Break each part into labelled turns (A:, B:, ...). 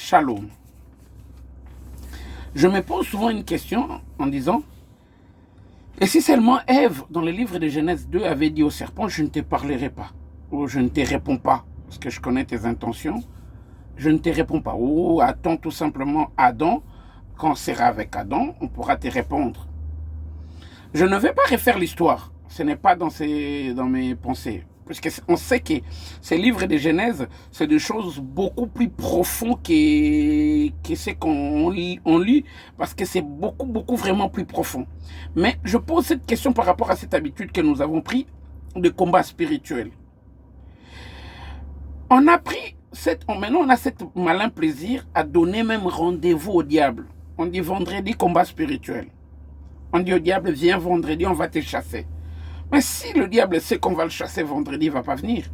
A: Shalom. Je me pose souvent une question en disant, et si seulement Ève, dans le livre de Genèse 2, avait dit au serpent, je ne te parlerai pas, ou je ne te réponds pas, parce que je connais tes intentions, je ne te réponds pas, ou attends tout simplement Adam, quand on sera avec Adam, on pourra te répondre. Je ne vais pas refaire l'histoire, ce n'est pas dans mes pensées, parce qu'on sait que ces livres de Genèse, c'est des choses beaucoup plus profondes que ce qu'on lit, parce que c'est beaucoup vraiment plus profond. Mais je pose cette question par rapport à cette habitude que nous avons pris de combat spirituel. Maintenant on a cet malin plaisir à donner même rendez-vous au diable. On dit vendredi combat spirituel. On dit au diable, viens vendredi, on va te chasser. Mais si le diable sait qu'on va le chasser vendredi, il ne va pas venir.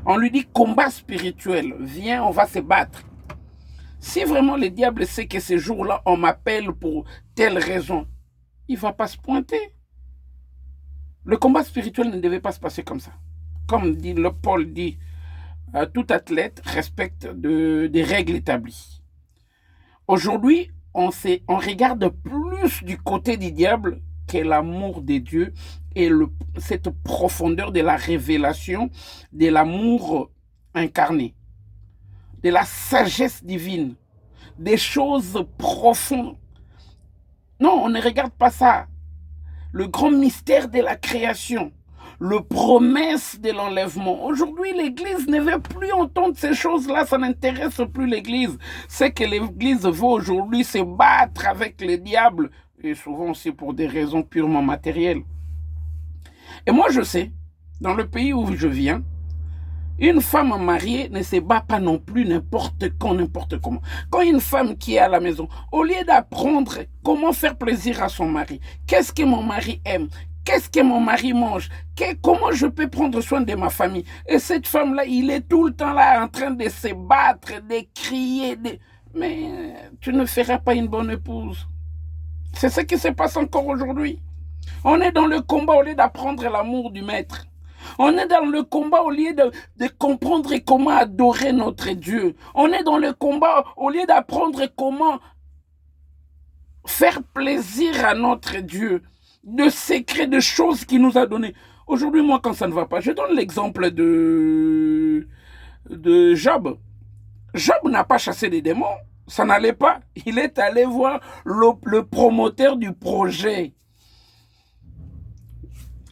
A: On lui dit combat spirituel, viens, on va se battre. Si vraiment le diable sait que ce jour-là, on m'appelle pour telle raison, il ne va pas se pointer. Le combat spirituel ne devait pas se passer comme ça. Comme Paul dit, tout athlète respecte des règles établies. Aujourd'hui, on regarde plus du côté du diable que l'amour de Dieu et cette profondeur de la révélation de l'amour incarné, de la sagesse divine, des choses profondes. Non, on ne regarde pas ça. Le grand mystère de la création, le promesse de l'enlèvement. Aujourd'hui, l'Église ne veut plus entendre ces choses-là, ça n'intéresse plus l'Église. C'est que l'Église veut aujourd'hui se battre avec le diable, et souvent aussi pour des raisons purement matérielles. Et moi, je sais, dans le pays où je viens, une femme mariée ne se bat pas non plus n'importe quand, n'importe comment. Quand une femme qui est à la maison, au lieu d'apprendre comment faire plaisir à son mari, qu'est-ce que mon mari aime, qu'est-ce que mon mari mange, comment je peux prendre soin de ma famille. Et cette femme-là, il est tout le temps là en train de se battre, de crier. Mais tu ne feras pas une bonne épouse. C'est ce qui se passe encore aujourd'hui. On est dans le combat au lieu d'apprendre l'amour du maître. On est dans le combat au lieu de comprendre comment adorer notre Dieu. On est dans le combat au lieu d'apprendre comment faire plaisir à notre Dieu, de secrets, de choses qu'il nous a données. Aujourd'hui, moi, quand ça ne va pas, je donne l'exemple de Job. Job n'a pas chassé des démons, ça n'allait pas. Il est allé voir le promoteur du projet.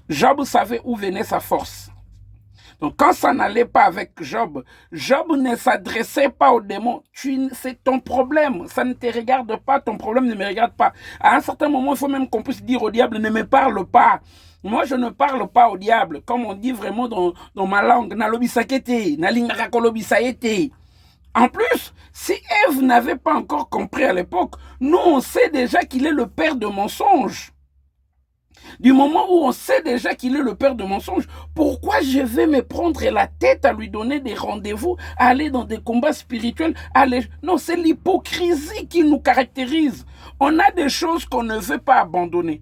A: Job savait où venait sa force. Donc quand ça n'allait pas avec Job, Job ne s'adressait pas aux démons. C'est ton problème, ça ne te regarde pas, ton problème ne me regarde pas. À un certain moment, il faut même qu'on puisse dire au diable, ne me parle pas. Moi, je ne parle pas au diable, comme on dit vraiment dans ma langue. En plus, si Ève n'avait pas encore compris à l'époque, nous on sait déjà qu'il est le père de mensonges. Du moment où on sait déjà qu'il est le père de mensonges, pourquoi je vais me prendre la tête à lui donner des rendez-vous, à aller dans des combats spirituels, Non, c'est l'hypocrisie qui nous caractérise. On a des choses qu'on ne veut pas abandonner.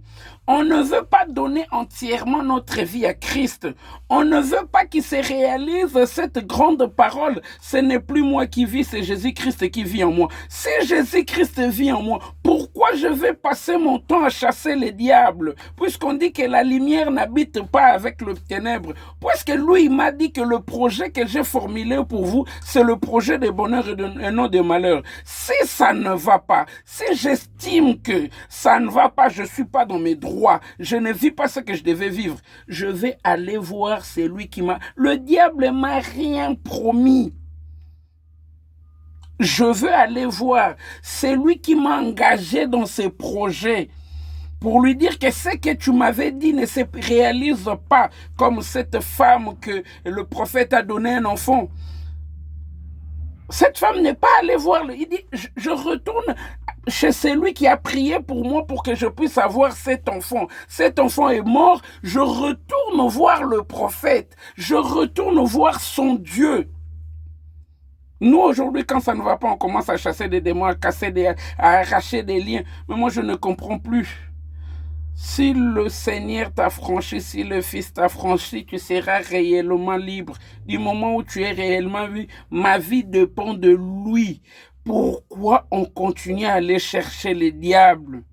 A: On ne veut pas donner entièrement notre vie à Christ. On ne veut pas qu'il se réalise cette grande parole. Ce n'est plus moi qui vis, c'est Jésus-Christ qui vit en moi. Si Jésus-Christ vit en moi, pourquoi je vais passer mon temps à chasser les diables? Puisqu'on dit que la lumière n'habite pas avec le ténèbre. Puisque lui, il m'a dit que le projet que j'ai formulé pour vous, c'est le projet de bonheur et non de malheur. Si ça ne va pas, si j'estime que ça ne va pas, je ne suis pas dans mes droits, je ne vis pas ce que je devais vivre, je vais aller voir celui qui m'a... Le diable m'a rien promis. Je veux aller voir celui qui m'a engagé dans ces projets pour lui dire que ce que tu m'avais dit ne se réalise pas, comme cette femme que le prophète a donné un enfant. Cette femme n'est pas allée voir, il dit, je retourne chez celui qui a prié pour moi pour que je puisse avoir cet enfant. Cet enfant est mort, je retourne voir le prophète, je retourne voir son Dieu. Nous, aujourd'hui, quand ça ne va pas, on commence à chasser des démons, à arracher des liens. Mais moi, je ne comprends plus. Si le Seigneur t'a franchi, si le Fils t'a franchi, tu seras réellement libre. Du moment où tu es réellement libre, ma vie dépend de lui. Pourquoi on continue à aller chercher les diables?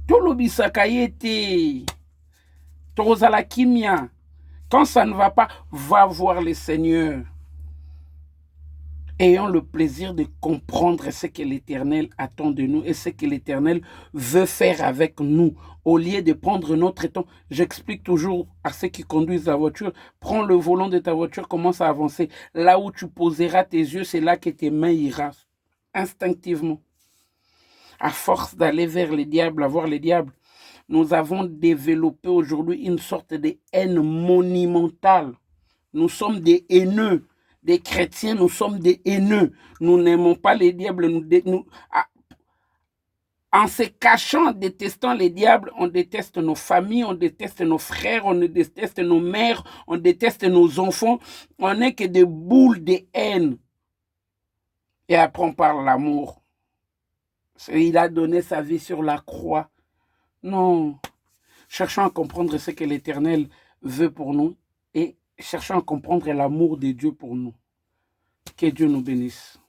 A: Tolobisaka yete, tozala kimia. Quand ça ne va pas, va voir le Seigneur. Ayons le plaisir de comprendre ce que l'Éternel attend de nous et ce que l'Éternel veut faire avec nous. Au lieu de prendre notre temps, j'explique toujours à ceux qui conduisent la voiture, prends le volant de ta voiture, commence à avancer. Là où tu poseras tes yeux, c'est là que tes mains iront instinctivement. À force d'aller vers les diables, à voir les diables, nous avons développé aujourd'hui une sorte de haine monumentale. Nous sommes des haineux. Des chrétiens, nous sommes des haineux. Nous n'aimons pas les diables. En se cachant, en détestant les diables, on déteste nos familles, on déteste nos frères, on déteste nos mères, on déteste nos enfants. On n'est que des boules de haine. Et après, on parle l'amour. Il a donné sa vie sur la croix. Non. Cherchons à comprendre ce que l'Éternel veut pour nous et cherchons à comprendre l'amour de Dieu pour nous. Que Dieu nous bénisse.